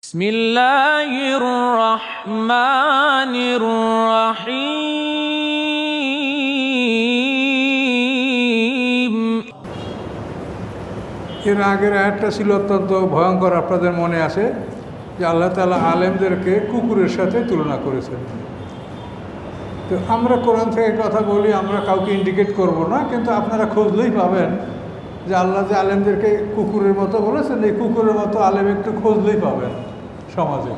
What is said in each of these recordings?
বিসমিল্লাহির রহমানির রহিম। এর আগের আয়াতটা ছিল অত্যন্ত ভয়ঙ্কর, আপনাদের মনে আছে যে আল্লাহ তাআলা আলেমদেরকে কুকুরের সাথে তুলনা করেছেন। তো আমরা কোরআন থেকে কথা বলি, আমরা কাউকে ইন্ডিকেট করব না, কিন্তু আপনারা খুঁজলেই পাবেন যে আল্লাহ যে আলেমদেরকে কুকুরের মতো বলেছেন, এই কুকুরের মতো আলেম একটু খুঁজলেই পাবেন সমাজে।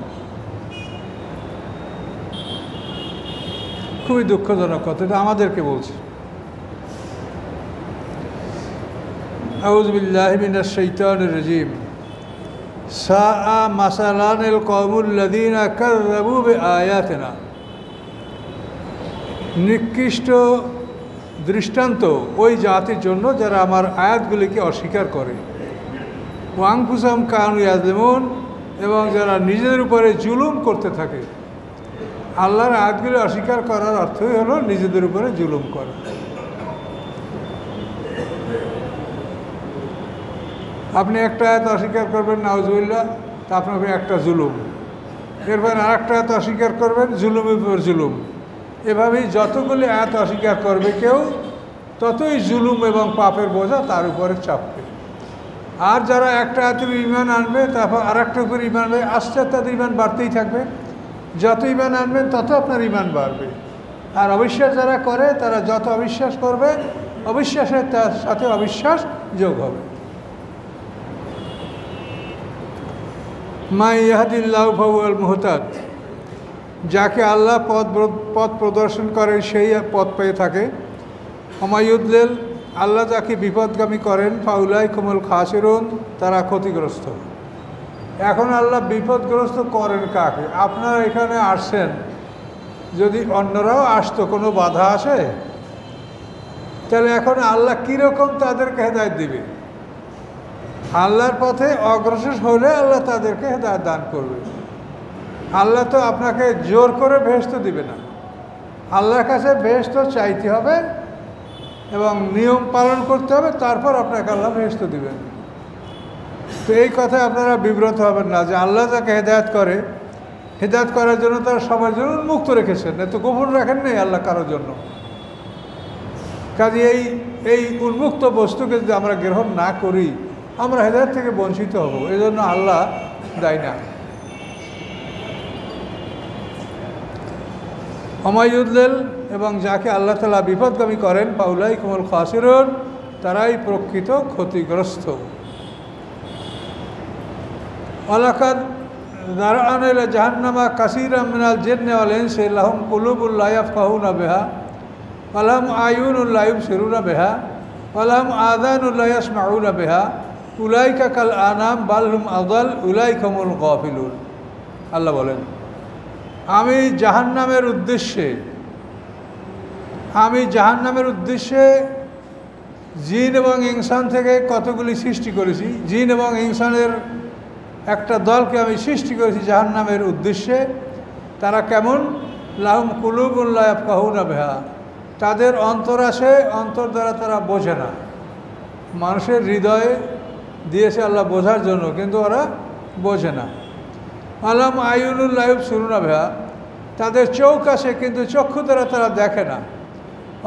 খুবই দুঃখজনক কথা, এটা আমাদেরকে বলছে। আউযু বিল্লাহি মিনাশ শাইতানির রাজিম। সাআ মাসালানিল কওমুল্লাযীনা কাযযাবু বিআয়াতিনা। নিকৃষ্ট দৃষ্টান্ত ওই জাতির জন্য যারা আমার আয়াতগুলিকে অস্বীকার করে। ওয়া আনফুসাহুম কানু ইয়াযলিমুন, এবং যারা নিজেদের উপরে জুলুম করতে থাকে। আল্লাহর আয়াতগুলি অস্বীকার করার অর্থই হলো নিজেদের উপরে জুলুম করা। আপনি একটা আয়াত অস্বীকার করবেন নাউজুবিল্লাহ, তা আপনার উপরে একটা জুলুম। এরপর আর একটা আয়াত অস্বীকার করবেন, জুলুমের উপর জুলুম। এভাবেই যতগুলি আয়াত অস্বীকার করবে কেউ, ততই জুলুম এবং পাপের বোঝা তার উপরে চাপবে। আর যারা একটা আয়াতের ঈমান আনবে, তারপর আর একটা উপর ঈমান আনবে, আস্তে তাদের ঈমান বাড়তেই থাকবে। যত ঈমান আনবেন তত আপনার ঈমান বাড়বে। আর অবিশ্বাস যারা করে, তারা যত অবিশ্বাস করবে, অবিশ্বাসের তার সাথে অবিশ্বাস যোগ হবে। মা ইয়াহদিল্লাহু ফাহুয়াল মুহতাদ। যাকে আল্লাহ পথ প্রদর্শন করেন সেই পথ পেয়ে থাকে। ওমা ইউদলিল, আল্লাহ যাকে বিপদগামী করেন, ফাউলাইকুমুল খাসিরুন, তারা ক্ষতিগ্রস্ত। এখন আল্লাহ বিপদগ্রস্ত করেন কাকে? আপনারা এখানে আসছেন, যদি অন্যরাও আসতো, কোনো বাধা আসে? তাহলে এখন আল্লাহ কীরকম তাদেরকে হেদায়েত দিবে? আল্লাহর পথে অগ্রসর হলে আল্লাহ তাদেরকে হেদায়েত দান করবে। আল্লাহ তো আপনাকে জোর করে বেহেশত দিবে না। আল্লাহর কাছে বেহেশত চাইতে হবে এবং নিয়ম পালন করতে হবে, তারপর আপনাকে আল্লাহ বেহেশত দিবেন। তো এই কথায় আপনারা বিব্রত হবেন না যে আল্লাহ যাকে হেদায়েত করে, হেদায়েত করার জন্য তারা সবার জন্য উন্মুক্ত রেখেছেন, এত গোপন রাখেন নেই আল্লাহ কারোর জন্য। কাজে এই উন্মুক্ত বস্তুকে যদি আমরা গ্রহণ না করি, আমরা হেদায়েত থেকে বঞ্চিত হব। এই জন্য আল্লাহ দায়ী না। ওমা ইউদলিল, এবং যাকে আল্লাহ তাআলা বিপদগামী করেন, ফাউলাইকুমুল খাসিরুন, তারাই প্রকৃত ক্ষতিগ্রস্ত। ওয়ালাকাদ যারআনা ইলা জাহান্নামা কাসীরাম মিনাল জিন্নি ওয়াল ইনসি লাহুম কুলুবুন লা ইয়াফকাহুনা বিহা ওয়া লাহুম আয়ুনুন লা ইবসিরুনা বিহা ওয়া লাহুম আযানুন লা ইয়াসমাউনা বিহা উলাইকা কাল আনাম বাল হুম আযাল উলাইকা হুমুল গাফিলুন। আল্লাহ বলেন, আমি জাহান্নামের উদ্দেশ্যে জিন এবং ইনসান থেকে কতগুলি সৃষ্টি করেছি। জিন এবং ইনসানের একটা দলকে আমি সৃষ্টি করেছি জাহান্নামের উদ্দেশ্যে। তারা কেমন? লাহুম কুলুবুন লা ইয়াফকাহুনা বিহা, তাদের অন্তর আছে, অন্তর দ্বারা তারা বোঝে না। মানুষের হৃদয়ে দিয়েছে আল্লাহ বোঝার জন্য, কিন্তু ওরা বোঝে না। আলাম আয়ুনুল লা ইবসিরুনা বিহা, তাদের চোখ আছে কিন্তু চক্ষু দ্বারা তারা দেখে না।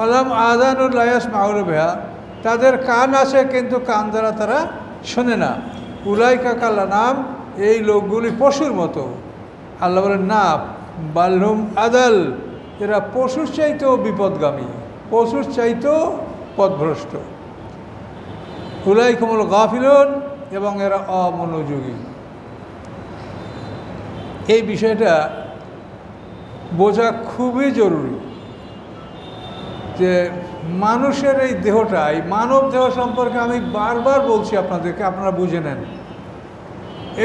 আলাম আযানুল লা ইয়াসমাউনা বিহা, তাদের কান আছে কিন্তু কান দ্বারা তারা শোনে না। উলাইকা কাল আনাম, এই লোকগুলি পশুর মতো। আল্লাহ বলেন না, বাল হুম আযাল, এরা পশুর চাইতেও বিপদগামী, পশুর চাইতেও পথভ্রষ্ট। উলাইকা হুমুল গাফিলুন, এবং এরা অমনোযোগী। এই বিষয়টা বোঝা খুবই জরুরি যে মানুষের এই দেহটা, এই মানব দেহ সম্পর্কে আমি বারবার বলছি আপনাদেরকে, আপনারা বুঝে নেন।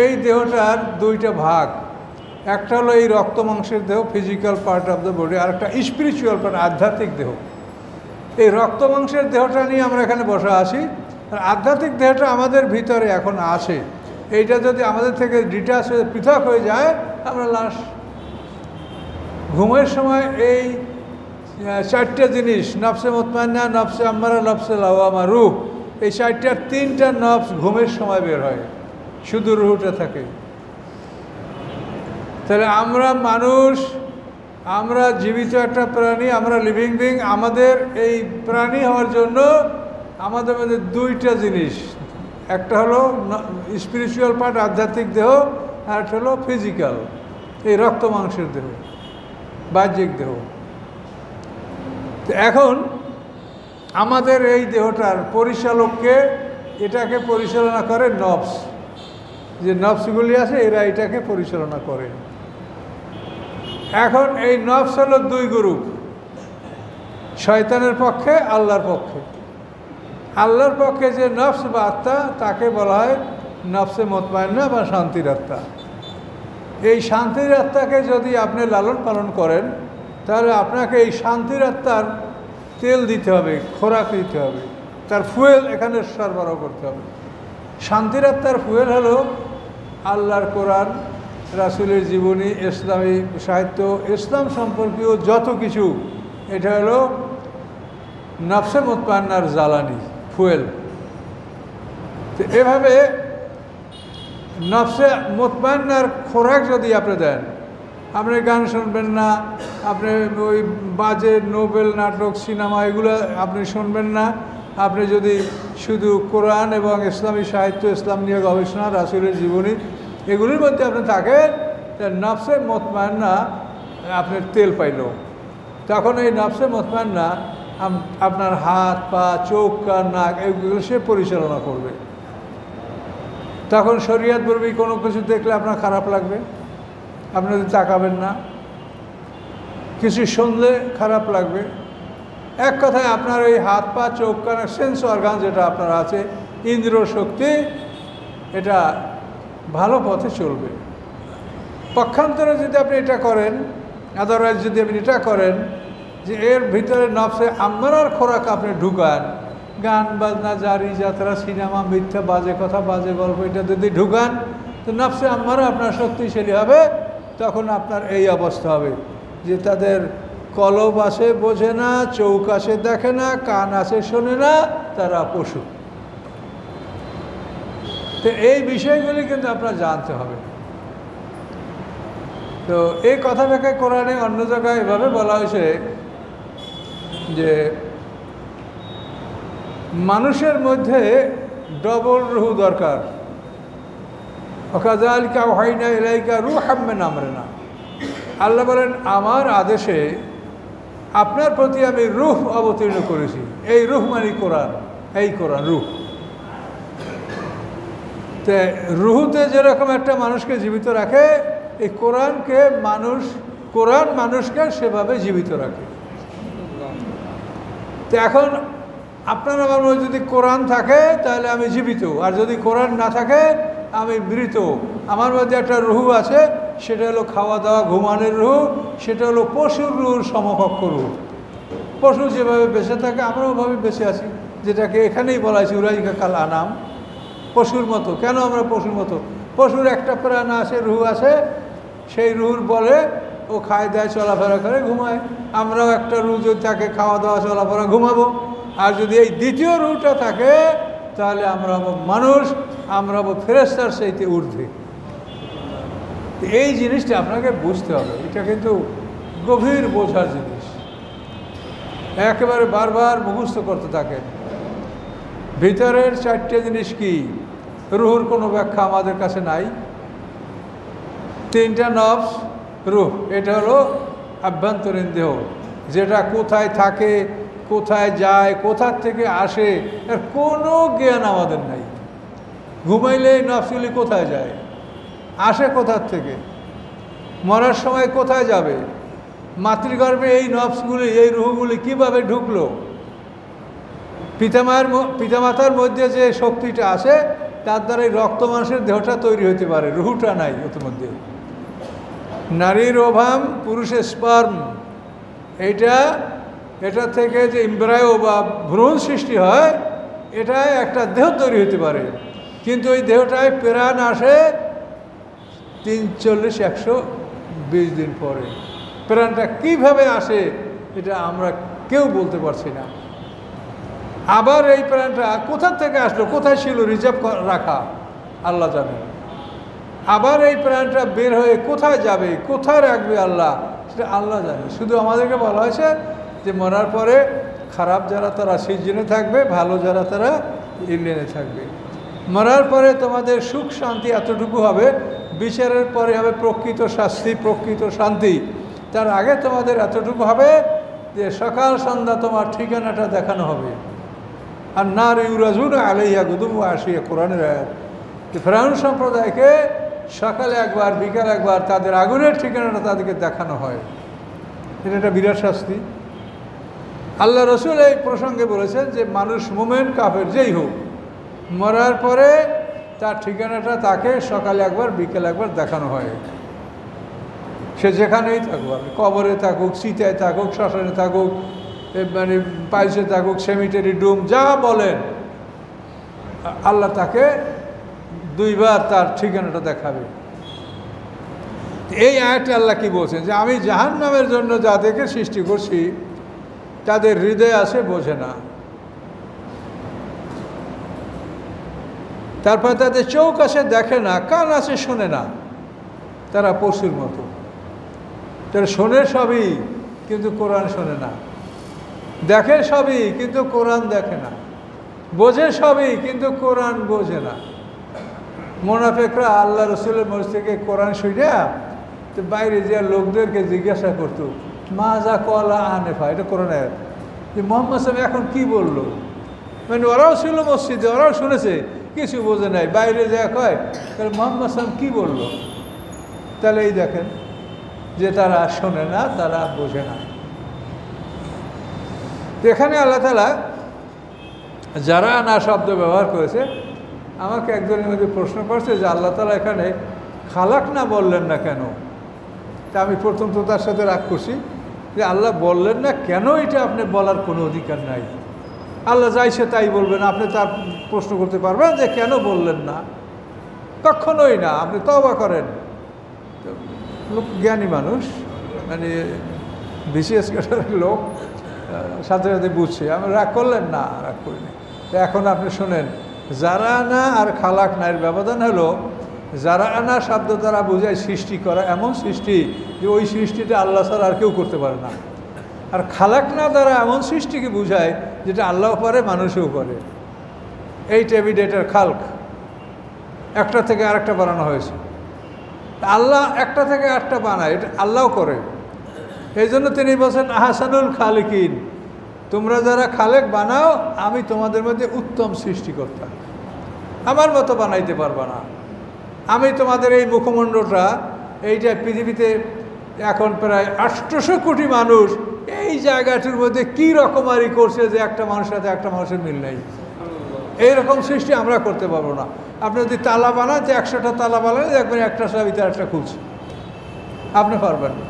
এই দেহটার দুইটা ভাগ, একটা হলো এই রক্ত মাংসের দেহ, physical part of the body, আর একটা স্পিরিচুয়াল পার্ট, আধ্যাত্মিক দেহ। এই রক্ত মাংসের দেহটা নিয়ে আমরা এখানে বসা আছি, আর আধ্যাত্মিক দেহটা আমাদের ভিতরে এখন আছে। এইটা যদি আমাদের থেকে ডিটাচ হয়ে পৃথক হয়ে যায়, আমরা লাশ। ঘুমের সময় এই চারটে জিনিস, নফসে মুতমাইন্না, নফসে আম্মারা, নফসে লাওয়ামা, রূহ, এই চারটার তিনটা নফস ঘুমের সময় বের হয়, শুধু রুহটা থাকে। তাহলে আমরা মানুষ, আমরা জীবিত একটা প্রাণী, আমরা লিভিং বিং। আমাদের এই প্রাণী হওয়ার জন্য আমাদের মধ্যে দুইটা জিনিস, একটা হলো স্পিরিচুয়াল পার্ট, আধ্যাত্মিক দেহ, আর একটা হলো ফিজিক্যাল, এই রক্ত মাংসের দেহ, বাহ্যিক দেহ। তো এখন আমাদের এই দেহটার পরিচালককে, এটাকে পরিচালনা করে নফস। যে নফসগুলি আছে এরা এটাকে পরিচালনা করে। এখন এই নফস হলো দুই গ্রুপ, শয়তানের পক্ষে, আল্লাহর পক্ষে। আল্লাহর পক্ষে যে নফস বা আত্মা, তাকে বলা হয় নফসে মুতমাইন্না বা শান্তির আত্মা। এই শান্তির আত্মাকে যদি আপনি লালন পালন করেন, তাহলে আপনাকে এই শান্তির আত্মার তেল দিতে হবে, খোরাক দিতে হবে, তার ফুয়েল এখানে সরবরাহ করতে হবে। শান্তির আত্মার ফুয়েল হলো আল্লাহর কোরআন, রাসূলের জীবনী, ইসলামী সাহিত্য, ইসলাম সম্পর্কীয় যত কিছু, এটা হলো নফসে মুতমাইন্নার জ্বালানি, ফুয়েল। তো এভাবে নফসে মুতমাইন্নার খোরাক যদি আপনি দেন, আপনি গান শুনবেন না, আপনি ওই বাজে নোবেল, নাটক, সিনেমা এগুলো আপনি শুনবেন না। আপনি যদি শুধু কোরআন এবং ইসলামী সাহিত্য, ইসলাম নিয়ে গবেষণা, রাসূলের জীবনী এগুলির মধ্যে আপনি থাকেন, নফসে মুতমাইন্না আপনার তেল পাইল। তখন এই নফসে মুতমাইন্না আপনার হাত, পা, চোখ, কান, নাক এগুলো সে পরিচালনা করবে। তখন শরীয়ত বিরোধী কোনো কিছু দেখলে আপনার খারাপ লাগবে, আপনি তাকাবেন না। কিছু শুনলে খারাপ লাগবে। এক কথায় আপনার ওই হাত, পা, চোখ, কান, সেন্স অর্গান যেটা আপনার আছে, ইন্দ্রিয় শক্তি, এটা ভালো পথে চলবে। পক্ষান্তরে যদি আপনি এটা করেন, আদারওয়াইজ যদি আপনি এটা করেন যে এর ভিতরে নফসে আম্মারার খোরাক আপনি ঢুকান, গান বাজনা, জারি যাত্রা, সিনেমা, মিথ্যা, বাজে কথা, বাজে গল্প, এটা যদি ঢুকান, তো নফসে আম্মারা আপনার শক্তিশালী হবে। তখন আপনার এই অবস্থা হবে যে তাদের কলব আসে বোঝে না, চৌক আসে দেখে না, কান আসে শোনে না, তারা পশু। তো এই বিষয়গুলি কিন্তু আপনার জানতে হবে। তো এই কথাটাকে কোরআনে অন্য জায়গায় এভাবে বলা হয়েছে যে মানুষের মধ্যে ডবল রুহ দরকার। ওয়াকাযালিকা আওহাইনা ইলাইকা রূহাম মিন আমরিনা। আল্লাহ বলেন, আমার আদেশে আপনার প্রতি আমি রূহ অবতীর্ণ করেছি। এই রূহ মানে কোরআন, এই কোরআন রূহ। তো রুহুতে যেরকম একটা মানুষকে জীবিত রাখে, এই কোরআন মানুষকে সেভাবে জীবিত রাখে। তো এখন আপনার আমার মধ্যে যদি কোরআন থাকে তাহলে আমি জীবিত, আর যদি কোরআন না থাকে আমি মৃত। আমার মধ্যে একটা রুহু আছে, সেটা হলো খাওয়া দাওয়া ঘুমানোর রুহু, সেটা হলো পশুর রুহুর সমকক্ষ রুহু। পশু যেভাবে বেঁচে থাকে আমরাও ওভাবে বেঁচে আছি, যেটাকে এখানেই বলা হয়েছে উলাইকা কাল আনাম, পশুর মতো। কেন আমরা পশুর মতো? পশুর একটা প্রাণ আছে, রুহু আছে, সেই রুহুর বলে ও খায় দেয়, চলাফেরা করে, ঘুমায়। আমরাও একটা রুহ যদি থাকে, খাওয়া দাওয়া চলাফেরা, ঘুমাবো। আর যদি এই দ্বিতীয় রুহটা থাকে তাহলে আমরা হবো মানুষ, আমরা হবো ফেরেশতার চাইতে ঊর্ধ্বে। এই জিনিসটা আপনাকে বুঝতে হবে, এটা কিন্তু গভীর বোঝার জিনিস। একেবারে বারবার মুখস্থ করতে থাকেন। ভিতরের চারটে জিনিস কি? রুহুর কোনো ব্যাখ্যা আমাদের কাছে নাই। তিনটা নফস, রুহ, এটা হলো আভ্যন্তরীণ দেহ, যেটা কোথায় থাকে, কোথায় যায়, কোথার থেকে আসে, এর কোনো জ্ঞান আমাদের নাই। ঘুমাইলে এই নফসগুলি কোথায় যায়, আসে কোথার থেকে, মরার সময় কোথায় যাবে, মাতৃগর্ভে এই নফসগুলি, এই রুহগুলি কীভাবে ঢুকলো, পিতামাতার মধ্যে যে শক্তিটা আসে তার দ্বারা এই রক্ত মাংসের দেহটা তৈরি হতে পারে, রুহুটা নাই ওর মধ্যে। নারীর ওভাম, পুরুষের স্পার্ম, এটা থেকে যে এমব্রায়ো বা ভ্রূণ সৃষ্টি হয়, এটাই একটা দেহ তৈরি হতে পারে। কিন্তু ওই দেহটায় প্রাণ আসে 40-120 দিন পরে। প্রাণটা কীভাবে আসে এটা আমরা কেউ বলতে পারছি না। আবার এই প্রাণটা কোথা থেকে আসলো, কোথায় ছিল রিজার্ভ রাখা, আল্লাহ জানেন। আবার এই প্রাণটা বের হয়ে কোথায় যাবে, কোথায় রাখবে আল্লাহ, সেটা আল্লাহ জানে। শুধু আমাদেরকে বলা হয়েছে যে মরার পরে খারাপ যারা তারা সিজনে থাকবে, ভালো যারা তারা ইলিনে থাকবে। মরার পরে তোমাদের সুখ শান্তি এতটুকু হবে, বিচারের পরে হবে প্রকৃত শাস্তি, প্রকৃত শান্তি। তার আগে তোমাদের এতটুকু হবে যে সকাল সন্ধ্যা তোমার ঠিকানাটা দেখানো হবে। আর নার ইউরাজুন আলাইহা গুদুম আসিয়া, কোরআনের আয়াত। ফেরাউন সম্প্রদায়কে সকালে একবার বিকাল একবার তাদের আগুনের ঠিকানাটা তাদেরকে দেখানো হয়। এটা একটা বিরাট শাস্তি। আল্লাহ রসুল এই প্রসঙ্গে বলেছেন যে মানুষ মোমেন কাফের যেই হোক, মরার পরে তার ঠিকানাটা তাকে সকালে একবার বিকেল একবার দেখানো হয়। সে যেখানেই থাকুক, কবরে থাকুক, চিতায় থাকুক, শ্মশানে থাকুক, মানে পাইসে থাকুক, সেমিটারি ডুম যা বলেন, আল্লাহ তাকে দুইবার তার ঠিকানাটা দেখাবে। এই আয়াতে আল্লাহ কি বলছেন যে আমি জাহান্নামের জন্য যাদেরকে সৃষ্টি করছি তাদের হৃদয় আছে, বোঝে না। তারপর তাদের চোখ আছে, দেখে না, কান আছে, শোনে না। তারা পশুর মতো। তারা শোনে সবই কিন্তু কোরআন শোনে না, দেখে সবই কিন্তু কোরআন দেখে না, বোঝে সবই কিন্তু কোরআন বোঝে না। মুনাফিকরা আল্লাহ রসুলের মঞ্চ থেকে কোরআন শুনে তো বাইরে যে লোকদেরকে জিজ্ঞাসা করতো মাজা কলা আনেফা, এটা কোরআনের যে মোহাম্মদ সাহেব এখন কি বললো। মানে ওরাও ছিল মসজিদে, ওরাও শুনেছে, কিছু বোঝে নাই। বাইরে যা কয় তাহলে মোহাম্মদ সাহেব কী বললো, তাহলে এই দেখেন যে তারা শোনে না, তারা বোঝে না। এখানে আল্লাহ তাআলা যারা না শব্দ ব্যবহার করেছে, আমাকে একজনের মধ্যে প্রশ্ন করছে যে আল্লাহ তাআলা এখানে খালাক না বললেন না কেন। তা আমি প্রথম তো তার সাথে রাগ করছি যে আল্লাহ বললেন না কেন, এটা আপনি বলার কোনো অধিকার নাই। আল্লাহ যাইছে তাই বলবেন, আপনি তার প্রশ্ন করতে পারবেন যে কেন বললেন না? কখনোই না। আপনি তওবা করেন। লোক জ্ঞানী মানুষ, মানে বিশেষ ক্যাটাগরির লোক, সাথে সাথে বুঝছে। আমি রাগ করলেন না, রাগ করিনি। তো এখন আপনি শোনেন, যারা আনা আর খালাক না এর ব্যবধান হলো, যারা আনা শব্দ দ্বারা বোঝায় সৃষ্টি করা, এমন সৃষ্টি যে ওই সৃষ্টিটা আল্লাহ ছাড়া আর কেউ করতে পারে না। আর খালাক না দ্বারা এমন সৃষ্টিকে বোঝায় যেটা আল্লাহ পারে, মানুষও করে। এই টেবিডেটার খালক, একটা থেকে আরেকটা বানানো হয়েছে। আল্লাহ একটা থেকে আরেকটা বানায়, এটা আল্লাহও করে। এই জন্য তিনি বলছেন আহসানুল খালিকিন, তোমরা যারা খালেক বানাও, আমি তোমাদের মধ্যে উত্তম সৃষ্টিকর্তা। আমার মতো বানাইতে পারবা না। আমি তোমাদের এই মুখমণ্ডলটা, এইটা পৃথিবীতে এখন প্রায় 800 কোটি মানুষ, এই জায়গাটির মধ্যে কী রকমারি করছে যে একটা মানুষের সাথে একটা মানুষের মিল নেই। এইরকম সৃষ্টি আমরা করতে পারবো না। আপনি যদি তালা বানান, যে 100টা তালা বানান, দেখবেন একটা চাবিতে একটা খুলছে, আপনি পারবেন না।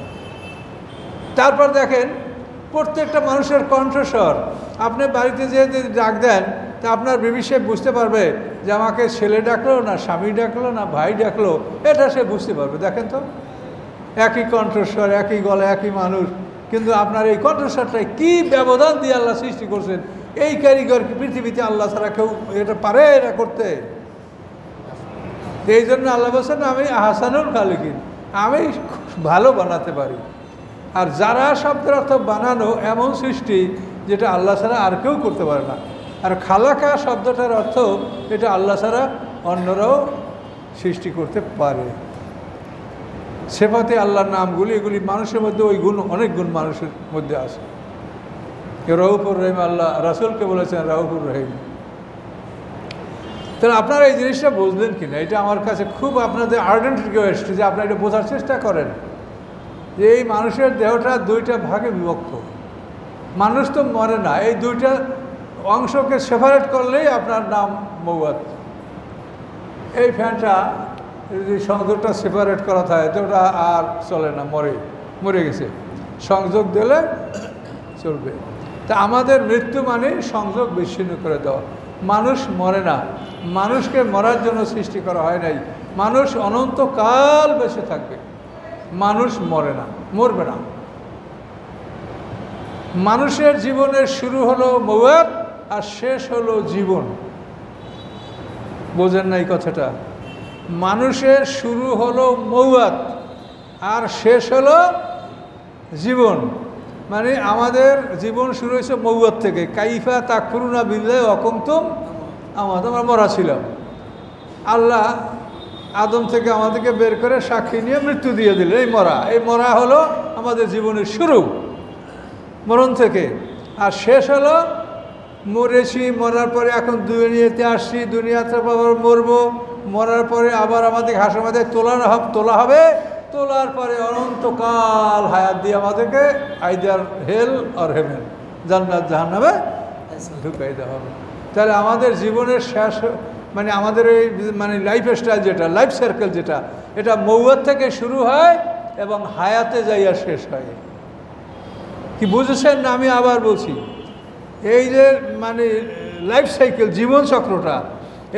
তারপর দেখেন প্রত্যেকটা মানুষের কণ্ঠস্বর, আপনি বাড়িতে যে ডাক দেন, তা আপনার বিবি সে বুঝতে পারবে যে আমাকে ছেলে ডাকলো না স্বামী ডাকলো না ভাই ডাকলো, এটা সে বুঝতে পারবে। দেখেন তো, একই কণ্ঠস্বর, একই গলা, একই মানুষ, কিন্তু আপনার এই কণ্ঠস্বরটাই কী ব্যবধান দিয়ে আল্লাহ সৃষ্টি করছেন। এই কারিগর পৃথিবীতে আল্লাহ ছাড়া কেউ এটা পারে এটা করতে? এই জন্য আল্লাহ বলছেন আমি আহসানুল খালিকিন, আমি ভালো বানাতে পারি। আর যারা শব্দের অর্থ বানানো, এমন সৃষ্টি যেটা আল্লাহ ছাড়া আর কেউ করতে পারে না। আর খালাকা শব্দটার অর্থ এটা আল্লাহ ছাড়া অন্যরাও সৃষ্টি করতে পারে। সেফাতে আল্লাহর নামগুলি, এগুলি মানুষের মধ্যে ওই গুণ, অনেক গুণ মানুষের মধ্যে আছে। রউফুর রহিম, আল্লাহ রাসূলকে বলেছেন রউফুর রহিম। তাহলে আপনারা এই জিনিসটা বুঝলেন কিনা, এটা আমার কাছে খুব আপনাদের আর্জেন্ট রিকোয়েস্ট যে আপনারা এটা বোঝার চেষ্টা করেন যে এই মানুষের দেহটা দুইটা ভাগে বিভক্ত। মানুষ তো মরে না, এই দুইটা অংশকে সেপারেট করলেই আপনার নাম মৌয়াত। এই ফ্যানটা যদি সংযোগটা সেপারেট করা থাকে তো ওটা আর চলে না, মরে গেছে। সংযোগ দিলে চলবে। তা আমাদের মৃত্যু মানে সংযোগ বিচ্ছিন্ন করে দেওয়া। মানুষ মরে না, মানুষকে মরার জন্য সৃষ্টি করা হয় নাই। মানুষ অনন্তকাল বেঁচে থাকবে, মানুষ মরে না, মরবে না। মানুষের জীবনের শুরু হলো মওয়াত আর শেষ হলো জীবন। বোঝেন না এই কথাটা? মানুষের শুরু হলো মৌয়াত আর শেষ হলো জীবন। মানে আমাদের জীবন শুরু হয়েছে মৌয়াত থেকে। কাইফা তাকফুরুনা বিল্লাহি ওয়া কুনতুম আমওয়াতা, আমরা মরা ছিলাম। আল্লাহ আদম থেকে আমাদেরকে বের করে সাক্ষী নিয়ে মৃত্যু দিয়ে দিলেন। এই মরা হলো আমাদের জীবনের শুরু, মরণ থেকে। আর শেষ হলো মরেছি, মরার পরে এখন দুনিয়াতে আসছি, দুনিয়াতে আবার মরবো, মরার পরে আবার আমাদের হাসর মাঝে তোলা হবে, তোলার পরে অনন্তকাল হায়াত দিয়ে আমাদেরকে আইদার হেল আর হেভেন, জান্নাত জাহান্নামে ঢুকাই দেওয়া হবে। তাহলে আমাদের জীবনের শেষ মানে আমাদের এই মানে লাইফ স্টাইল যেটা, লাইফ সার্কেল যেটা, এটা মৌয়াত থেকে শুরু হয় এবং হায়াতে যাইয়া শেষ হয়। কি বুঝেছেন না? আমি আবার বলছি, এই যে মানে লাইফ সাইকেল, জীবন চক্রটা,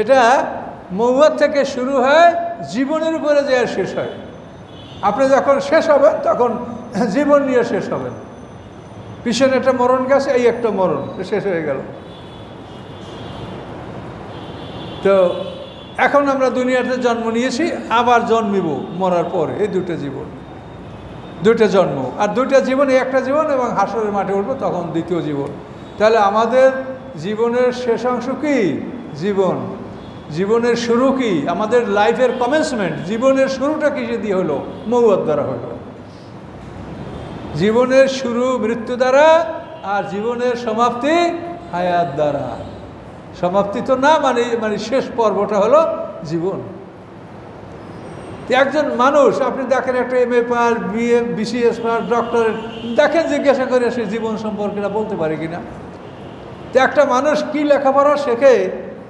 এটা মৌয়াত থেকে শুরু হয়, জীবনের উপরে যাইয়া শেষ হয়। আপনি যখন শেষ হবেন তখন জীবন নিয়ে শেষ হবেন। পিছনে একটা মরণ গেছে, এই একটা মরণ শেষ হয়ে গেল। তো এখন আমরা দুনিয়াতে জন্ম নিয়েছি, আবার জন্মিব মরার পরে। এই দুটো জীবন, দুইটা জন্ম আর দুইটা জীবন, এই একটা জীবন এবং হাসরের মাঠে উঠবো তখন দ্বিতীয় জীবন। তাহলে আমাদের জীবনের শেষ অংশ কি? জীবন। জীবনের শুরু কি? আমাদের লাইফের কমেন্সমেন্ট, জীবনের শুরুটা কিসে দিয়ে হলো? মৌয়াত দ্বারা হলো। জীবনের শুরু মৃত্যু দ্বারা, আর জীবনের সমাপ্তি হায়াত দ্বারা। সমাপ্তি তো না, মানে শেষ পর্বটা হলো জীবন। একজন মানুষ আপনি দেখেন, একটা MA pass, BA BCS pass, doctorate দেখেন, জিজ্ঞাসা করে সে জীবন সম্পর্কে বলতে পারে কিনা। তো একটা মানুষ কি লেখাপড়া শেখে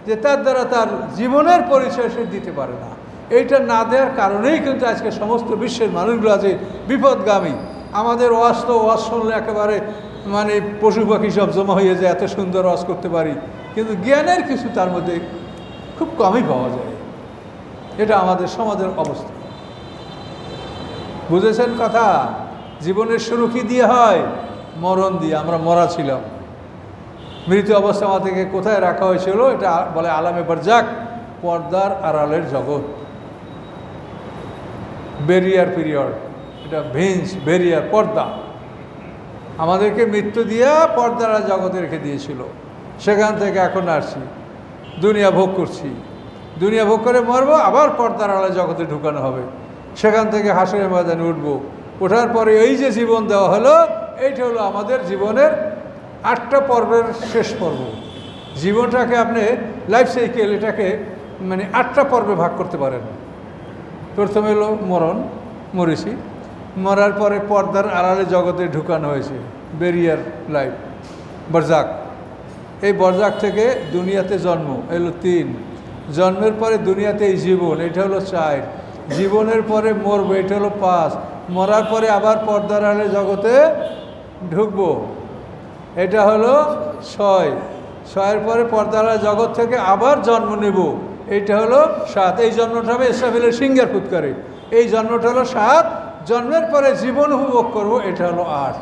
যে তার দ্বারা তার জীবনের পরিচয় সে দিতে পারে না। এইটা না দেওয়ার কারণেই কিন্তু আজকে সমস্ত বিশ্বের মানুষগুলো আছে বিপদগামী। আমাদের ওয়াজ তো ওয়াজ শুনলে একেবারে মানে পশু পাখি সব জমা হয়ে যায়, এত সুন্দর ওয়াজ করতে পারি, কিন্তু জ্ঞানের কিছু তার মধ্যে খুব কমই পাওয়া যায়। এটা আমাদের সমাজের অবস্থা। বুঝেছেন কথা? জীবনের শুরু কি দিয়ে হয়? মরণ দিয়ে। আমরা মরা ছিলাম, মৃত অবস্থা আমাদেরকে কোথায় রাখা হয়েছিল? এটা বলে আলামে বারজাক, পর্দার আড়ালের জগৎ, ব্যারিয়ার পিরিয়ড। এটা ভেন্স, ব্যারিয়ার, পর্দা। আমাদেরকে মৃত্যু দিয়া পর্দার জগতে রেখে দিয়েছিল। সেখান থেকে এখন আসছি, দুনিয়া ভোগ করছি, দুনিয়া ভোগ করে মরবো, আবার পর্দার আড়ালে জগতে ঢুকানো হবে। সেখান থেকে হাসরের ময়দানে উঠবো। ওঠার পরে এই যে জীবন দেওয়া হলো, এইটা হলো আমাদের জীবনের 8টা পর্বের শেষ পর্ব। জীবনটাকে আপনি লাইফ সাইকেল, এটাকে মানে 8টা পর্বে ভাগ করতে পারেন। প্রথমে হলো মরণ, মরেছি, মরার পরে পর্দার আড়ালে জগতে ঢুকানো হয়েছে, ব্যারিয়ার লাইফ, বারজাক। এই বারজাক থেকে দুনিয়াতে জন্ম, এলো 3। জন্মের পরে দুনিয়াতে এই জীবন, এটা হলো 4। জীবনের পরে মরবো, এটা হলো 5। মরার পরে আবার পর্দার আড়ালে জগতে ঢুকবো, এটা হলো 6। 6-এর পরে পর্দার আড়ালে জগৎ থেকে আবার জন্ম নেব, এইটা হলো 7। এই জন্মটা হবে ইসরাফিলের সিংহের ফুৎকারে, এই জন্মটা হলো 7। জন্মের পরে জীবন উপভোগ করব, এটা হলো 8।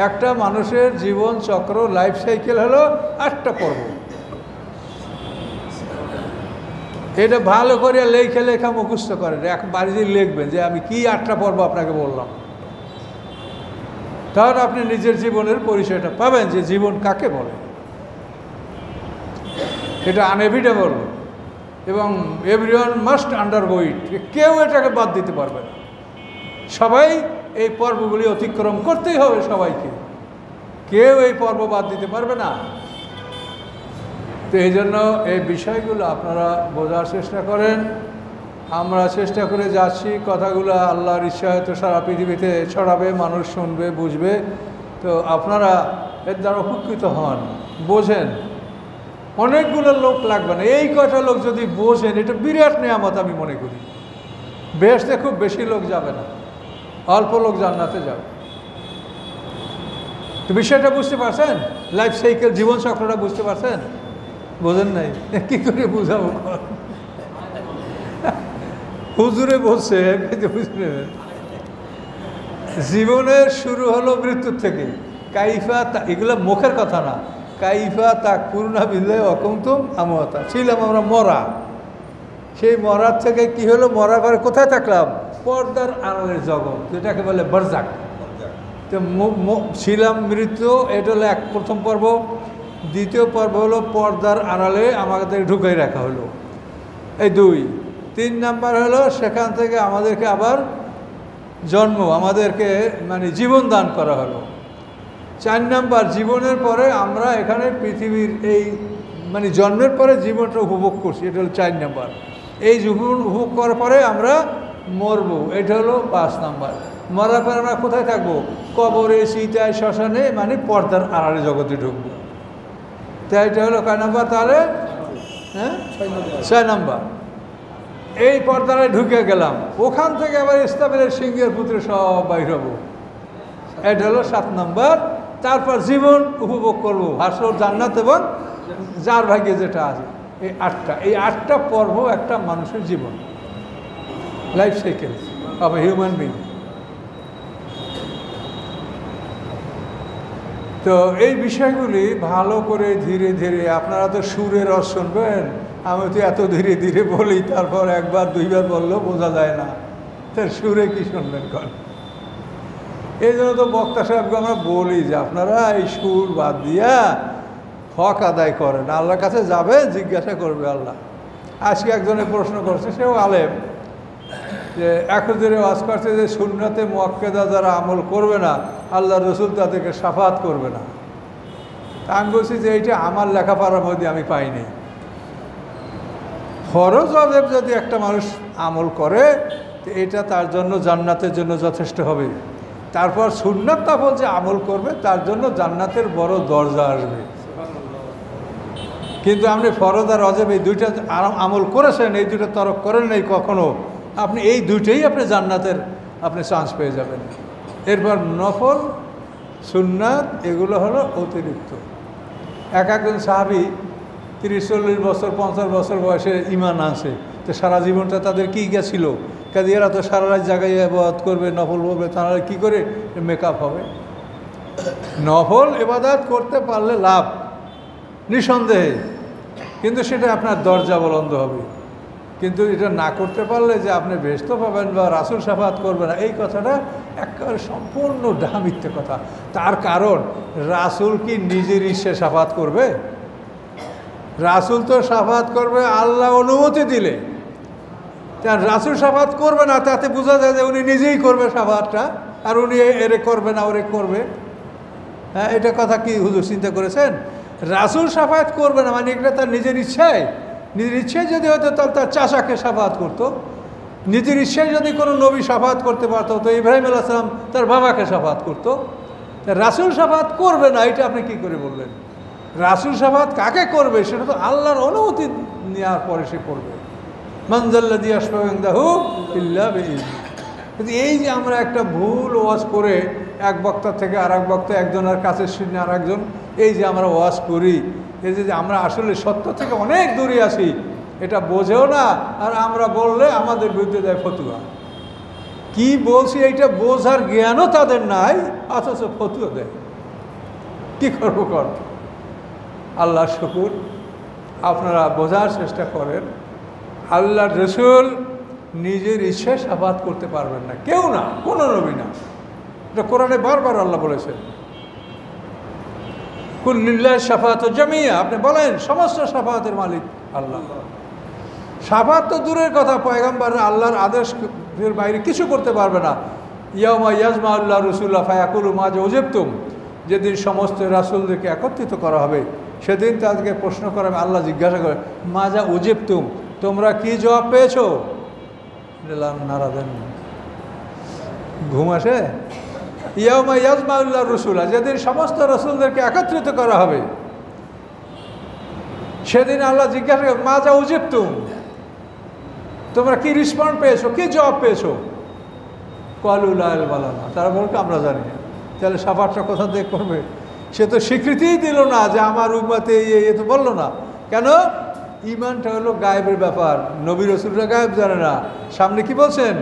একটা মানুষের জীবন চক্র, লাইফ সাইকেল হলো 8টা পর্ব। এটা ভালো করে লেখা মুখস্থ করেন, এক বাড়িতে লিখবেন যে আমি কি 8টা পর্ব আপনাকে বললাম। তাহলে আপনি নিজের জীবনের পরিচয়টা পাবেন যে জীবন কাকে বলে। এটা আনএভিটেবল এবং এভরিওয়ান মাস্ট আন্ডারগো ইট। কেউ এটাকে বাদ দিতে পারবে না। সবাই এই পর্বগুলি অতিক্রম করতেই হবে সবাইকে, কেউ এই পর্ব বাদ দিতে পারবে না। তো এই জন্য এই বিষয়গুলো আপনারা বোঝার চেষ্টা করেন। আমরা চেষ্টা করে যাচ্ছি, কথাগুলো আল্লাহর ইচ্ছা হয়তো সারা পৃথিবীতে ছড়াবে, মানুষ শুনবে, বুঝবে। তো আপনারা এর দ্বারা উপকৃত হন, বোঝেন। অনেকগুলো লোক লাগবে না, এই কটা লোক যদি বোঝেন, এটা বিরাট নেয়ামত আমি মনে করি। বেহেশতে খুব বেশি লোক যাবে না, অল্প লোক জান্নাতে যাবে। তো বিষয়টা বুঝতে পারছেন? লাইফ সাইকেল, জীবন চক্রটা বুঝতে পারছেন? বোঝেন নাই? কি করে বুঝাবো? হুজুরে বলছে, বুঝে নেবেন। জীবনের শুরু হলো মৃত্যুর থেকে। কাইফা, এগুলো মুখের কথা না। কাইফা তাকফুরুনা বিল্লাহি ওয়া কুনতুম আমওয়াতা, ছিলাম আমরা মরা। সেই মরার থেকে কি হলো, মরার পরে কোথায় থাকলাম? পর্দার আড়ালের জগৎ, যেটাকে বলে বারজাক। তো ছিলাম মৃত্যু, এটা হলো প্রথম পর্ব। দ্বিতীয় পর্ব হলো পর্দার আড়ালে আমাদের ঢুকাই রাখা হলো, এই 2। 3 নাম্বার হলো সেখান থেকে আমাদেরকে আবার জন্ম, আমাদেরকে মানে জীবন দান করা হলো। 4 নাম্বার, জীবনের পরে আমরা এখানে পৃথিবীর এই মানে জন্মের পরে জীবনটা উপভোগ করছি, এটা হলো 4 নাম্বার। এই জীবন উপভোগ করার পরে আমরা মরবো, এটা হলো 5 নাম্বার। মরার পরে আমরা কোথায় থাকবো? কবরে, চিতায়, শ্মশানে, মানে পর্দার আড়ালে জগতে ঢুকবো। তাই এটা হলো কয় নাম্বার তাহলে? হ্যাঁ, 6 নাম্বার। এই পর্দায় ঢুকে গেলাম, ওখান থেকে আবার ইসরাফিলের সিংহের পুত্র সব বাইর হবো, এটা হলো 7 নাম্বার। তারপর জীবন উপভোগ করবো, হাসর, জান্নাত এবং যার ভাগ্যে যেটা আছে। এই 8টা, এই 8টা পর্ব একটা মানুষের জীবন, life cycle of a human being. তো এই বিষয়গুলি ভালো করে ধীরে ধীরে, আপনারা তো সুরের রস শুনবেন, আমি তো এত ধীরে ধীরে বলি, তারপর 1বার 2বার বললেও বোঝা যায় না, তার সুরে কি শুনবেন কর। এই জন্য তো বক্তা সাহেবকে আমরা বলি যে আপনারা এই সুর বাদ দিয়া হক আদায় করেন, আল্লাহর কাছে যাবে, জিজ্ঞাসা করবে আল্লাহ। আজকে একজনে প্রশ্ন করছে, সেও আলেম, যে এখন ধরে ওয়াজ করছে যে সুন্নাতে মুআক্কাদা যারা আমল করবে না, আল্লাহ রসুল তাদেরকে শাফাত করবে না। তা আমি বলছি যে এইটা আমার লেখাপড়ার মধ্যে আমি পাইনি। ফরজ ওয়াজিব যদি একটা মানুষ আমল করে, তো এটা তার জন্য জান্নাতের জন্য যথেষ্ট হবে। তারপর সুন্নাত নফল যে আমল করবে, তার জন্য জান্নাতের বড় দরজা আসবে। কিন্তু আপনি ফরজ আর ওয়াজিব এই 2টা আমল করেছেন, এই 2টা তরক করেন নাই কখনো, আপনি এই 2টাই আপনি জান্নাতের আপনি চান্স পেয়ে যাবেন। এরপর নফল, সুন্নাত, এগুলো হলো অতিরিক্ত। একজন সাহাবী 30-40 বছর 50 বছর বয়সে ঈমান আনছে, তো সারা জীবনটা তাদের কী গেছিল? কাজে এরা তো সারা রাত জায়গায় ইবাদত করবে, নফল করবে, তারা কী করে মেকআপ হবে? নফল ইবাদত করতে পারলে লাভ নিঃসন্দেহে, কিন্তু সেটা আপনার দরজা বলন্দ হবে। কিন্তু এটা না করতে পারলে যে আপনি বেহেশত পাবেন বা রাসূল শাফাত করবে না, এই কথাটা একেবারে সম্পূর্ণ ডাহা মিথ্যে কথা। তার কারণ রাসূল কি নিজের ইচ্ছে শাফাত করবে? রাসূল তো শাফাত করবে আল্লাহ অনুমতি দিলে। কারণ রাসূল শাফাত করবে না, তাতে বোঝা যায় যে উনি নিজেই করবে শাফাতটা, আর উনি এরে করবে না ওরে করবে। হ্যাঁ, এটা কথা কি হুজুর চিন্তা করেছেন? রাসূল শাফাত করবে না মানে এটা তার নিজের ইচ্ছায়, নিজের ইচ্ছায় যদি হতো তাহলে তার চাচাকে শাফাত করতো। নিজের ইচ্ছায় যদি কোনো নবী শাফাত করতে পারতো, তো ইব্রাহিম আলাইহিস সালাম তার বাবাকে শাফাত করতো। রাসূল শাফাত করবে না, এটা আপনি কি করে বললেন? রাসূল শাফাত কাকে করবে? সেটা তো আল্লাহর অনুমতি নেওয়ার পরে সে করবে। মান যাল্লাযী ইয়াশফাউ ইনদাহু ইল্লা বিইযনিহি। কিন্তু এই যে আমরা একটা ভুল ওয়াজ করে এক বক্তা থেকে আর এক বক্তা, একজনের কাছে শুনে আর একজন, এই যে আমরা ওয়াজ করি, এই যে আমরা আসলে সত্য থেকে অনেক দূরে আছি, এটা বোঝেও না, আর আমরা বললে আমাদের বিরুদ্ধে দেয় ফতুয়া। কি বলছি এইটা বোঝার জ্ঞানও তাদের নাই, অথচ ফতুয়া দেয়। কি করবো কর। আল্লাহ শুকুর, আপনারা বোঝার চেষ্টা করেন, আল্লাহ রসুল নিজের ইচ্ছায় শাফাত করতে পারবেন না, কেউ না, কোনো নবী না। এটা কোরআনে বারবার আল্লাহ বলেছেন, কুল লিল্লাহি শাফাআতু জামিয়া। আপনি বলেন সমস্ত শাফাতের মালিক আল্লাহ। শাফাত তো দূরের কথা, পয়গম্বর আল্লাহর আদেশের বাইরে কিছু করতে পারবে না। ইয়াউমা ইয়াজমা আল্লাহ রসুল্লাহ ফায়াকুলু মাজা উজিবতুম, যেদিন সমস্ত রাসূলদেরকে একত্রিত করা হবে, সেদিন তাদেরকে প্রশ্ন করা হবে। আল্লাহ জিজ্ঞাসা করে, মাজা উজিবতুম, তোমরা কি জবাব পেয়েছো? নারা দেন, ঘুম আসে। ইয়াউমা ইয়াজমা আল্লাহ রসুল্লাহ, যেদিন সমস্ত রসুলদেরকে একত্রিত করা হবে, সেদিন আল্লাহ জিজ্ঞাসা করে, মাজা উজিবতুম, তোমরা কি রেসপন্ড পেয়েছো, কি জবাব পেয়েছো? ক্বালু লা ইলমা লানা, তারা বলবে আমরা জানি না। তাহলে শাফাতটা কোথা থেকে করবে? সে তো স্বীকৃতিই দিল না যে আমার উম্মতে এ তো বললো না। কেন? ঈমানটা হলো গায়েবের ব্যাপার, নবী রাসূলরা গায়েব জানে না। সামনে কি বলছেন?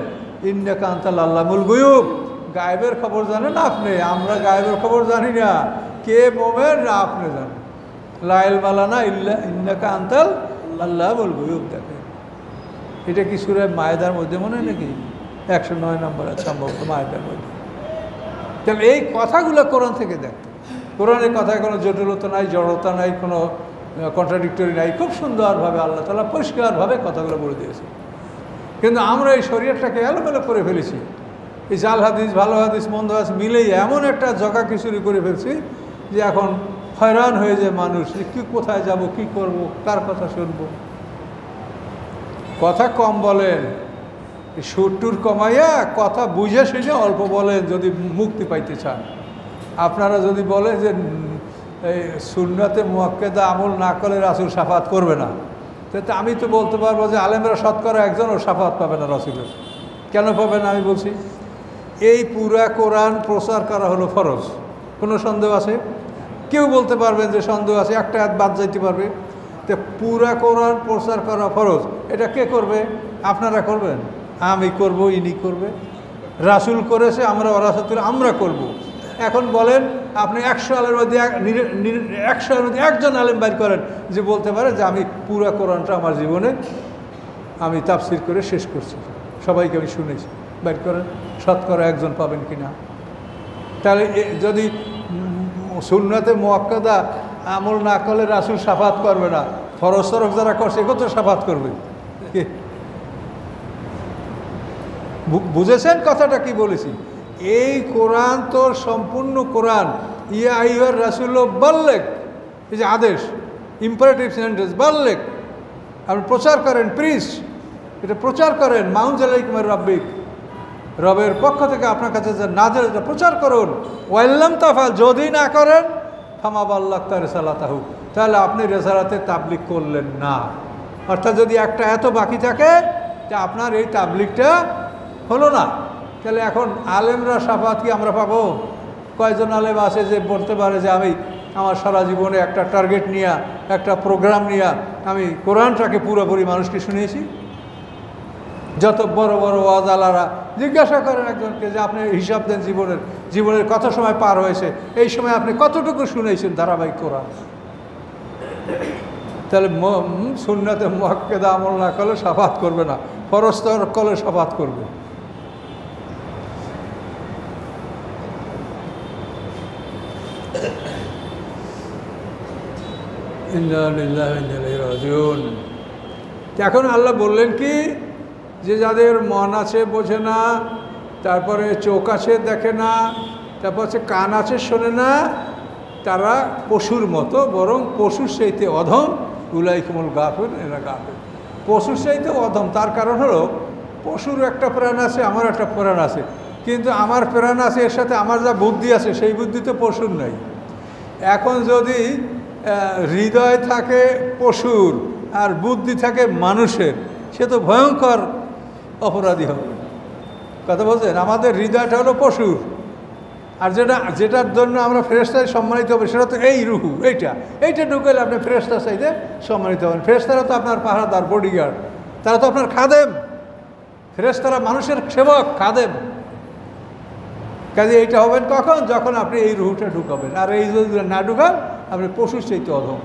ইন্নাকা আনতাল আল্লামুল গুয়ুব, গায়েবের খবর জানেন আপনি, আমরা গায়েবের খবর জানি না। কে মোমেন না আপনি জানেন। লা ইলমা লানা ইল্লা ইন্নাকা আনতাল আল্লামুল গুয়ুব। দেখেন এটা কি সূরা মায়েদার মধ্যে মনে হয় নাকি 109 নম্বর সম্ভবত মায়েদার মধ্যে। তাহলে এই কথাগুলো কোরআন থেকে দেখতে, কোরআনের কথায় কোনো জটিলতা নাই, জড়তা নাই, কোনো কন্ট্রাডিক্টরি নাই, খুব সুন্দরভাবে আল্লাহ তাআলা পরিষ্কারভাবে কথাগুলো বলে দিয়েছে। কিন্তু আমরা এই শরীয়তটাকে এলোমেলো করে ফেলেছি, এই জাল হাদিস ভালো হাদিস মন্দ হাদিস মিলেই এমন একটা জগা খিচুড়ি করে ফেলছি যে এখন হয়রান হয়ে যায় মানুষ, যে কী কোথায় যাব, কি করব, কার কথা শুনবো। কথা কম বলেন, সুর টুর কমাইয়া কথা বুঝে শুনে অল্প বলেন যদি মুক্তি পাইতে চান। আপনারা যদি বলেন যে এই সুন্নাতে মুআক্কাদা আমল না করলে রাসূল শাফাত করবে না, তো আমি তো বলতে পারবো যে আলেমরা শতকরা একজনও শাফাত পাবে না রাসূলের। কেন পাবে না আমি বলছি, এই পুরা কোরআন প্রচার করা হলো ফরজ, কোনো সন্দেহ আছে? কেউ বলতে পারবেন যে সন্দেহ আছে, একটা হাত বাদ যাইতে পারবে? তো পুরা কোরআন প্রচার করা ফরজ, এটা কে করবে? আপনারা করবেন? আমি করব, ইনি করবে। রাসূল করেছে, আমরা ওরাসাতুল আমরা করব। এখন বলেন আপনি 100 আলের মধ্যে 100 এর মধ্যে একজন আলেম বাইর করেন যে বলতে পারে যে আমি পুরা কোরআনটা আমার জীবনে আমি তাফসির করে শেষ করছি, সবাইকে আমি শুনেছি, বাইর করেন। শতকরা একজন পাবেন কিনা? তাহলে যদি সুন্নাতে মুআক্কাদা আমল না করলে রাসূল শাফাত করবে না, ফরজ তরফ যারা করছে এগুলো তো শাফাত করবে। বুঝেছেন কথাটা কি বলেছি? এই কোরআন তো সম্পূর্ণ কোরআন। ইয়া আইয়ুহার রাসূল বাল্লিগ, এই যে আদেশ, ইম্পারেটিভ সেন্টেন্স, বাল্লিগ, আপনি প্রচার করেন, প্রিচ, এটা প্রচার করেন। মাউনজিলা ইলাইকা মির রাব্বিক, রবের পক্ষ থেকে আপনার কাছে যে নাযিল এটা প্রচার করুন। ওয়াইল্লাম তাফাল, যদি না করেন ফামা বাল্লাগতা রিসালাতাহু, তাহলে আপনি রেসালাতে তাবলিগ করলেন না। অর্থাৎ যদি একটা এত বাকি থাকে যে আপনার এই তাবলিগটা হলো না, তাহলে এখন আলেমরা শাফাত কি আমরা পাবো? কয়জন আলেম আছে যে বলতে পারে যে আমি আমার সারা জীবনে একটা টার্গেট নিয়ে, একটা প্রোগ্রাম নিয়ে আমি কোরআনটাকে পুরোপুরি মানুষকে শুনিয়েছি? যত বড় বড় ওয়াজআলারা জিজ্ঞাসা করেন একজনকে যে আপনি হিসাব দেন জীবনের কত সময় পার হয়েছে, এই সময় আপনি কতটুকু শুনেছেন ধারাবাহিক কোরআন। তাহলে সুন্নাতে মুআক্কাদা আমল না করলে শাফাত করবে না, ফরজ তরক করলে শাফাত করবে। এখন আল্লাহ বললেন কি, যে যাদের মন আছে বোঝে না, তারপরে চোখ আছে দেখে না, তারপর হচ্ছে কান আছে শোনে না, তারা পশুর মতো, বরং পশুর চাইতে অধম। উলাইকুমুল গাফিল, এরা গাফিল, পশুর চাইতে অধম। তার কারণ হলো পশুর একটা প্রাণ আছে, আমার একটা প্রাণ আছে, কিন্তু আমার প্রাণ আছে এর সাথে আমার যা বুদ্ধি আছে সেই বুদ্ধি তো পশুর নাই। এখন যদি হৃদয় থাকে পশুর আর বুদ্ধি থাকে মানুষের, সে তো ভয়ঙ্কর অপরাধী হবে। কথা বলছেন? আমাদের হৃদয়টা হলো পশুর, আর যেটার জন্য আমরা ফেরেশতায় সম্মানিত হবে সেটা তো এই রুহু, এইটা ঢুকাইলে আপনি ফেরেশতার চাইতে সম্মানিত হবেন। ফেরেশতারা তো আপনার পাহারাদার, বডিগার্ড, তারা তো আপনার খাদেম। ফেরেশতারা মানুষের সেবক, খাদেম। কাজে এইটা হবেন কখন? যখন আপনি এই রুহুটা ঢুকাবেন। আর এই যদি না ঢুকান আপনি পশুর চাইতে অধম।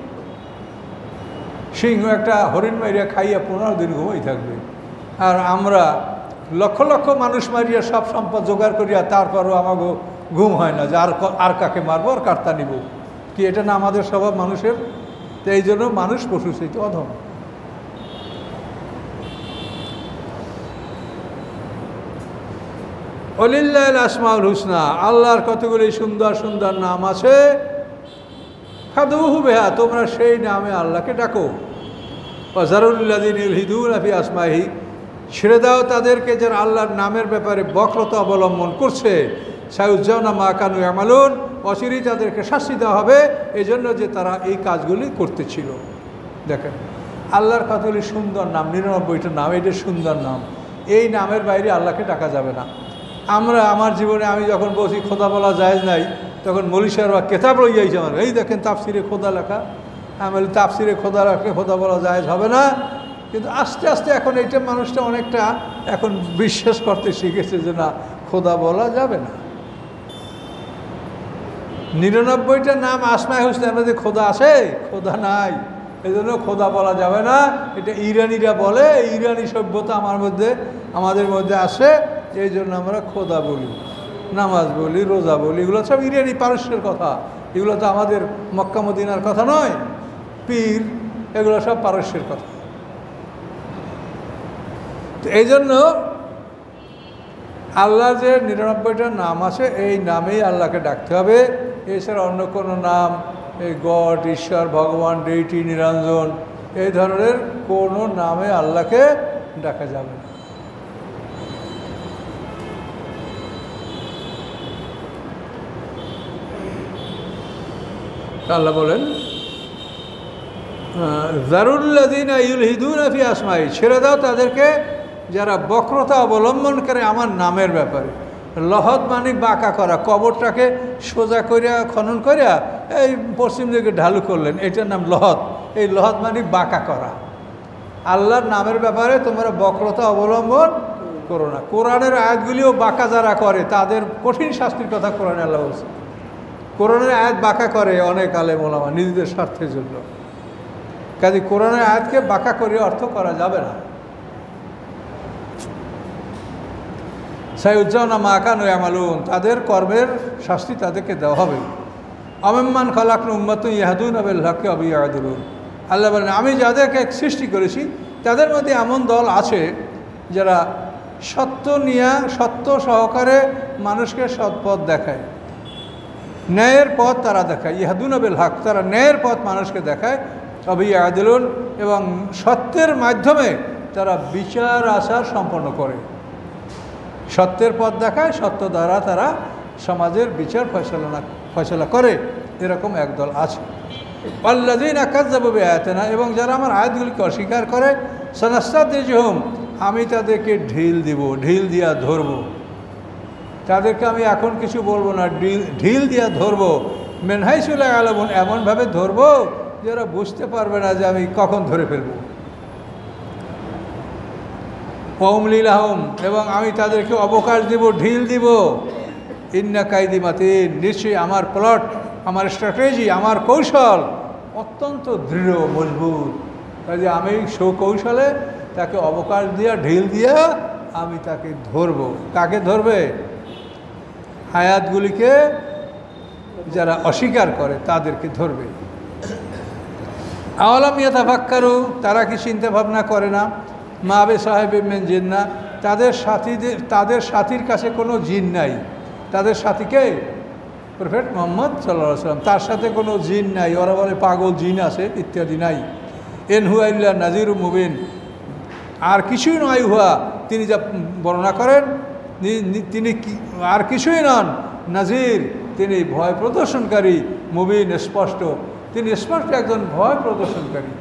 সিংহ একটা হরিণ মারিয়া খাইয়া 15 দিন ঘুমাই থাকবে, আর আমরা লক্ষ লক্ষ মানুষ মারিয়া সব সম্পদ জোগাড় করিয়া তারপরও আমাকে ঘুম হয় না যে আর কাকে মারবো আর কার্তা নিব। কি এটা না আমাদের স্বভাব মানুষের? তো এই জন্য মানুষ পশুর চাইতে অধম। ওয়ালিল্লাহিল আসমাউল হুসনা, আল্লাহর কতগুলি সুন্দর সুন্দর নাম আছে। ফাদউহু বিহা, তোমরা সেই নামে আল্লাহকে ডাকো। ওয়াজারুল্লাযিনা ইউলহিদুনা ফি আসমাইহি, ছেড়ে দাও তাদেরকে যারা আল্লাহর নামের ব্যাপারে বক্রতা অবলম্বন করছে। সায়ুজ্জাউনা মা কানু ইয়ামালুন, অচিরেই তাদেরকে শাস্তি দেওয়া হবে এই জন্য যে তারা এই কাজগুলি করতেছিল। দেখেন আল্লাহর কতগুলি সুন্দর নাম, 99টা নাম, এটা সুন্দর নাম। এই নামের বাইরে আল্লাহকে ডাকা যাবে না। আমার জীবনে আমি যখন বলছি খোদা বলা জায়েজ নাই, তখন মলিশার বা কেতাব লইয়াইছে আমার, এই দেখেন তাফসিরে খোদা লেখা। আমি বলি তাফসিরে খোদা রাখলে খোদা বলা জায়েজ হবে না। কিন্তু আস্তে আস্তে এখন এইটা মানুষটা অনেকটা এখন বিশ্বাস করতে শিখেছে যে না, খোদা বলা যাবে না। 99টা নাম আসমায়ে হুসনার মধ্যে খোদা আছে? খোদা নাই। এই জন্য খোদা বলা যাবে না, এটা ইরানিরা বলে, ইরানি সভ্যতা আমাদের মধ্যে আসে, এই জন্য আমরা খোদা বলি, নামাজ বলি, রোজা বলি, এগুলো সব ইরানি পারস্যের কথা, এগুলো তো আমাদের মক্কা মদিনার কথা নয়। পীর এগুলো সব পারস্যের কথা। তো এই জন্য আল্লাহ যে ৯৯টা নাম আছে, এই নামেই আল্লাহকে ডাকতে হবে। এছাড়া অন্য কোনো নাম, এই গড, ঈশ্বর, ভগবান, ডেইটি, নিরঞ্জন, এই ধরনের কোনো নামে আল্লাহকে ডাকা যাবে না। আল্লাহ বলেন, যারুল্লাযীনা ইউলহিদুনা ফি আসমাই, ছেড়ে দাও তাদেরকে যারা বক্রতা অবলম্বন করে আমার নামের ব্যাপারে। লহদ মানে বাঁকা করা, কবরটাকে সোজা করিয়া খনন করিয়া এই পশ্চিম দিকে ঢালু করলেন, এটার নাম লহদ। এই লহদ মানে বাঁকা করা। আল্লাহর নামের ব্যাপারে তোমরা বক্রতা অবলম্বন করো না। কোরআনের আয়াতগুলিও বাঁকা যারা করে তাদের কঠিন শাস্তির কথা কোরআনে আল্লাহ বলছে। কোরআনের আয়াত বাঁকা করে অনেক আলেম ওলামা নিজেদের স্বার্থের জন্য। কাজে কোরআনের আয়াতকে বাঁকা করে অর্থ করা যাবে না। সাইউজ্জাউনা মা কানু ইয়ামালুন, তাদের কর্মের শাস্তি তাদেরকে দেওয়া হবে। আমিম্মান খালাকনা উম্মাতুন ইয়াহদুনা বিল হাক্কি ওয়া ইয়াদিলুন, আল্লাহ বলেন আমি যাদেরকে সৃষ্টি করেছি তাদের মধ্যে এমন দল আছে যারা সত্য সহকারে মানুষকে সৎ পথ দেখায়, ন্যায়ের পথ তারা দেখায়। ইয়াহদুনা বিল হক, তারা ন্যায়ের পথ মানুষকে দেখায়। ওয়া ইয়াদিলুন, এবং সত্যের মাধ্যমে তারা বিচার আচার সম্পন্ন করে। সত্যের পথ দেখায়, সত্য দ্বারা তারা সমাজের বিচার ফয়সালা করে। এরকম একদল আছে। আল্লাযীনা কাযযাবু বিআয়াতিনা, এবং যারা আমার আয়াতগুলিকে অস্বীকার করে, সানাস্তাদরিজুহুম, আমি তাদেরকে ঢিল দিব, ঢিল দিয়া ধরব। তাদেরকে আমি এখন কিছু বলবো না, ঢিল দিয়া ধরবো। মিন হাইসু লা ইয়ালামুন, এমনভাবে ধরবো যারা বুঝতে পারবে না যে আমি কখন ধরে ফেলবো। ওয়াউমলি লাহুম, এবং আমি তাদেরকে অবকাশ দিব, ঢিল দিব। ইন্না কাইদি মাতিন, নিশ্চয়ই আমার প্লট, আমার স্ট্র্যাটেজি, আমার কৌশল অত্যন্ত দৃঢ় মজবুত। কাজে আমি সুকৌশলে তাকে অবকাশ দিয়া, ঢিল দিয়া আমি তাকে ধরব। কাকে ধরবে? আয়াতগুলিকে যারা অস্বীকার করে তাদেরকে ধরবে। আওয়ালাম ইয়াতাফাক্কারু, তারা কি চিন্তা ভাবনা করে না? মা বে সাহেব মিন জিন্না, তাদের সাথীর কাছে কোনো জিন নাই। তাদের সাথীকে প্রফেট মুহাম্মদ সাল্লাল্লাহু আলাইহি ওয়াসাল্লাম, তার সাথে কোনো জিন নাই। ওরা বলে পাগল জিন আছে ইত্যাদি নাই। ইন হুয়া ইল্লা নাযীরুম মুবিন, আর কিছুই নয় উহা, তিনি যা বর্ণনা করেন তিনি আর কিছুই নন। নাজির, তিনি ভয় প্রদর্শনকারী। মুবিন, স্পষ্ট, তিনি স্পষ্ট একজন ভয় প্রদর্শনকারী।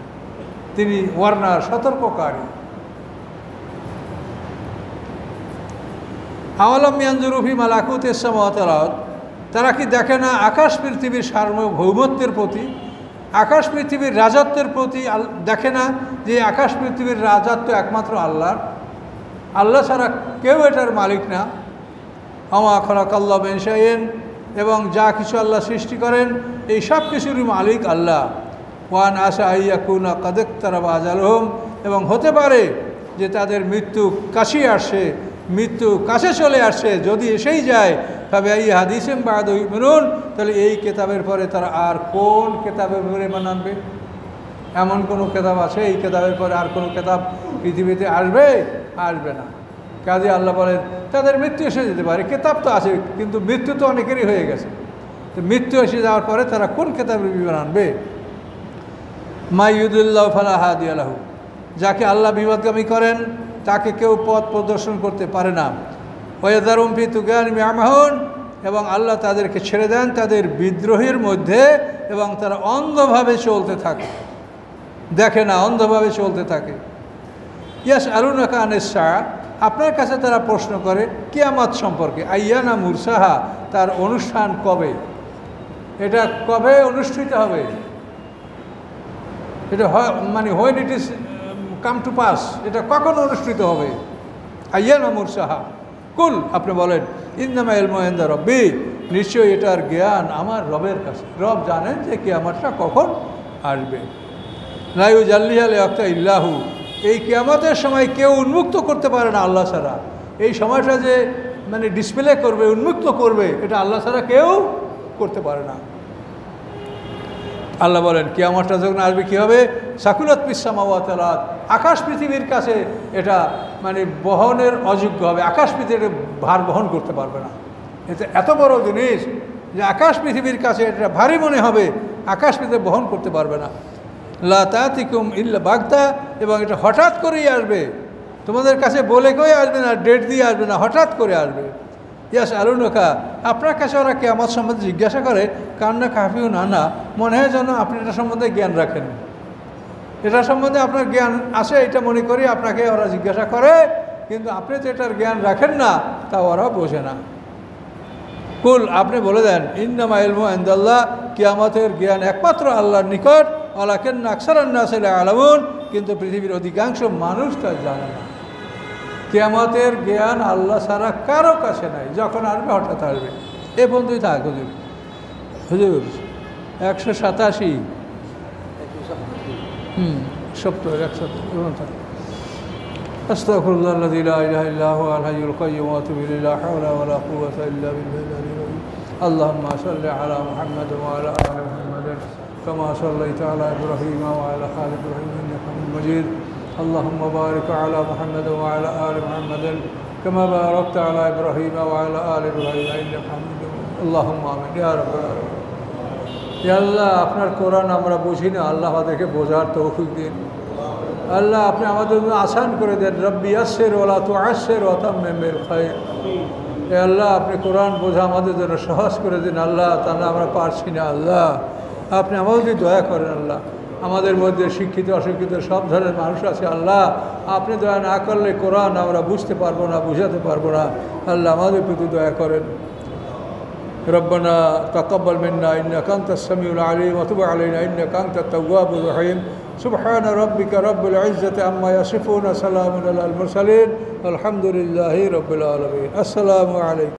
তিনি ওয়ার্নার, সতর্ককারী। আওয়ালাম ইয়ানজুরু ফি মালাকুতিস সামাওয়াতি ওয়াল আরদ, তারা কি দেখে না আকাশ পৃথিবীর সার্বভৌমত্বের প্রতি, আকাশ পৃথিবীর রাজত্বের প্রতি দেখে না যে আকাশ পৃথিবীর রাজত্ব একমাত্র আল্লাহর, আল্লাহ ছাড়া কেউ এটার মালিক না। আমা খালাকাল্লাহু মিন শাইইন, এবং যা কিছু আল্লাহ সৃষ্টি করেন এই সব কিছুরই মালিক আল্লাহ। ওয়ান আশা আইয়াকুনা কাদ ইকতারাবা আজালুহুম, এবং হতে পারে যে তাদের মৃত্যু কাছে আসে, মৃত্যু কাছে চলে আসে। যদি এসেই যায় তবে এই হাদিসেম বাদু ইউমিনুন, তাহলে এই কেতাবের পরে তারা আর কোন কেতাবের উপরে ঈমান আনবে? এমন কোনো কেতাব আছে এই কেতাবের পরে আর কোনো কেতাব পৃথিবীতে আসবে? আসবে না। কাজে আল্লাহ বলেন তাদের মৃত্যু এসে যেতে পারে, কেতাব তো আছে, কিন্তু মৃত্যু তো অনেকেরই হয়ে গেছে। তো মৃত্যু এসে যাওয়ার পরে তারা কোন কেতাবের ঈমান আনবে? মা ইউদিল্লাহু ফালা হাদিয়া লাহু, যাকে আল্লাহ বিপথগামী করেন তাকে কেউ পথ প্রদর্শন করতে পারে না। ওয়াযারুম ফি তুগয়ানিহিম ইয়ামাহুন, এবং আল্লাহ তাদেরকে ছেড়ে দেন তাদের বিদ্রোহের মধ্যে, এবং তারা অন্ধভাবে চলতে থাকে, দেখে না, অন্ধভাবে চলতে থাকে। ইয়াসআলুনাকা আনিস সাআ, আপনার কাছে তারা প্রশ্ন করে কিয়ামত সম্পর্কে। আইয়ানা মুরসাহা, তার অনুষ্ঠান কবে, এটা কবে অনুষ্ঠিত হবে, এটা মানে when it is come to pass, এটা কখন অনুষ্ঠিত হবে। আইয়ানা মুরসাহা, কুল, আপনি বলেন ইন্নামা ইলমু ইনদা রব্বি, নিশ্চয়ই এটার জ্ঞান আমার রবের কাছে। রব জানেন যে কিয়ামতটা কখন আসবে। লা ইউজাল্লিহা লিওয়াক্তা ইল্লাহু, এই কিয়ামতের সময় কেউ উন্মুক্ত করতে পারে না আল্লাহ ছাড়া। এই সময়টা যে মানে ডিসপ্লে করবে, উন্মুক্ত করবে, এটা আল্লাহ ছাড়া কেউ করতে পারে না। আল্লাহ বলেন কিয়ামতটা যখন আসবে কী হবে, সাকুলাত ফিস সামাওয়াতি ওয়াল আরদ, আকাশ পৃথিবীর কাছে এটা মানে বহনের অযোগ্য হবে, আকাশ পৃথিবীর ভার বহন করতে পারবে না। এটা এত বড় জিনিস যে আকাশ পৃথিবীর কাছে এটা ভারী মনে হবে, আকাশ পৃথিবী বহন করতে পারবে না। লা তাতিকুম ইল্লা বাগতা, এবং এটা হঠাৎ করেই আসবে, তোমাদের কাছে বলে কই আসবে না, ডেট দিয়ে আসবে না, হঠাৎ করে আসবে। ইয়াস আলুনকা, আপনার কাছে ওরা কিয়ামত সম্বন্ধে জিজ্ঞাসা করে, কান্না কাফিউ না, মনে হয় যেন আপনি এটা সম্বন্ধে জ্ঞান রাখেন, এটা সম্বন্ধে আপনার জ্ঞান আছে এটা মনে করি আপনাকে ওরা জিজ্ঞাসা করে, কিন্তু আপনি তো এটার জ্ঞান রাখেন না, তা ওরা বোঝে না। কুল, আপনি বলে দেন, ইন্নামা ইলমু ইনদাল্লাহ, কিয়ামতের জ্ঞান একমাত্র আল্লাহর নিকট, ওয়ালাকিন্না আকসারান নাসি লা ইয়ালামুন, কিন্তু পৃথিবীর অধিকাংশ মানুষ তা জানে না। কিয়ামতের জ্ঞান আল্লাহ ছাড়া কারো কাছে নাই, যখন আসবে হঠাৎ আসবে। এ বন্ধুই থাক হুজুর, হুজুর 187 70 170 থাক। আস্তাগফিরুল্লাহ আল্লাযী লা ইলাহা ইল্লা হুয়াল হাইয়ুল কাইয়্যুম ওয়া আতুবু ইলাইহি, লা হাওলা ওয়া লা কুওয়াতা ইল্লা বিল্লাহিল আলিয়্যিল আযীম। আল্লাহুম্মা সাল্লি আলা মুহাম্মাদ ওয়া আলা আলি মুহাম্মাদ কামা সাল্লাইতা আলা ইব্রাহিম ওয়া আলা আলি ইব্রাহিম ইন্নাকা হামিদুম মাজিদ। اللهم بارك على محمد وعلى آل محمد كما باركت على إبراهيم وعلى آل إبراهيم إنك حميد مجيد اللهم آمين يا رب العالمين। ইয়া আল্লাহ, আপনার কোরআন আমরা বুঝি না, আল্লাহ আমাদেরকে বোঝার তৌফিক দিন। আল্লাহ আপনি আমাদের জন্য আসান করে দেন, রব্বি ইয়াসসির ওয়া লা তুআসসির ওয়া তাম্মিম বিল খায়র। এ আল্লাহ, আপনি কোরআন বোঝা আমাদের জন্য সহজ করে দিন আল্লাহ, তাহলে আমরা পারছি না আল্লাহ, আপনি আমাদের দয়া করেন আল্লাহ। আমাদের মধ্যে শিক্ষিত অশিক্ষিত সব ধরনের মানুষ আছে আল্লাহ, আপনি দয়া না করলে কোরআন আমরা বুঝতে পারবো না, বুঝাতে পারবো না আল্লাহ, আমাদের প্রতি দয়া করেন। রব্বানা তাকাব্বাল মিন্না ইন্নাকা আনতাস সামিউল আলিম ওয়া তুব আলাইনা ইন্নাকা আনতাত তাওয়াবুর রহিম। সুবহানা রাব্বিকা রাব্বিল ইজ্জাতি আম্মা ইয়াসিফুন, সালামুন আলাল মুরসালিন, আলহামদুলিল্লাহি রাব্বিল আলামিন। আসসালামু আলাইকুম।